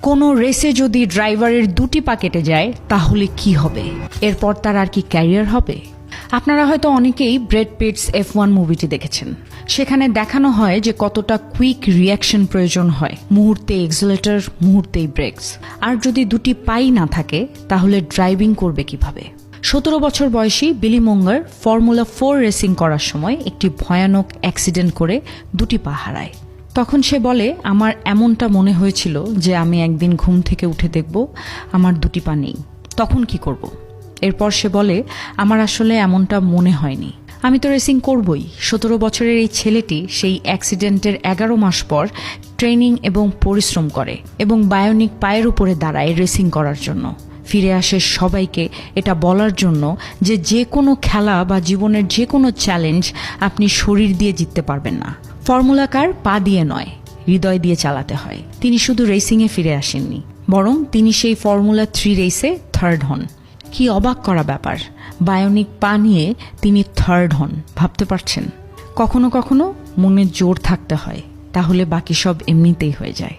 কোনো রেসে যদি ড্রাইভারের দুটি পা কেটে যায় তাহলে কি হবে? এরপর তার আর কি ক্যারিয়ার হবে? আপনারা হয়তো অনেকেই ব্র্যাড পিটস F1 মুভিটি দেখেছেন। সেখানে দেখানো হয় যে কতটা কুইক রিয়াকশন প্রয়োজন হয়, মুহূর্তে এক্সেলেটর, মুহূর্তেই ব্রেকস। আর যদি দুটি পাই না থাকে তাহলে ড্রাইভিং করবে কিভাবে? 17 বছর বয়সী বিলি মুঙ্গার ফর্মুলা 4 রেসিং করার সময় একটি ভয়ানক অ্যাক্সিডেন্ট করে দুটি পা হারায়। তখন সে বলে, আমার এমনটা মনে হয়েছিল যে আমি একদিন ঘুম থেকে উঠে দেখব আমার দুটি পা নেই, তখন কি করব? এরপর সে বলে, আমার আসলে এমনটা মনে হয়নি, আমি তো রেসিং করবই। 17 বছরের এই ছেলেটি সেই অ্যাক্সিডেন্টের 11 মাস পর ট্রেনিং এবং পরিশ্রম করে এবং বায়োনিক পায়ের উপরে দাঁড়ায় রেসিং করার জন্য। ফিরে আসে সবাইকে এটা বলার জন্য যে যে কোনো খেলা বা জীবনের যে কোনো চ্যালেঞ্জ আপনি শরীর দিয়ে জিততে পারবেন না। ফর্মুলা কার পা দিয়ে নয়, হৃদয় দিয়ে চালাতে হয়। তিনি শুধু রেসিংয়ে ফিরে আসেননি, বরং তিনি সেই ফর্মুলা 3 রেসে থার্ড হন। কি অবাক করা ব্যাপার, বায়োনিক পা নিয়ে তিনি থার্ড হন, ভাবতে পারছেন? কখনো কখনো মনে জোর থাকতে হয়, তাহলে বাকি সব এমনিতেই হয়ে যায়।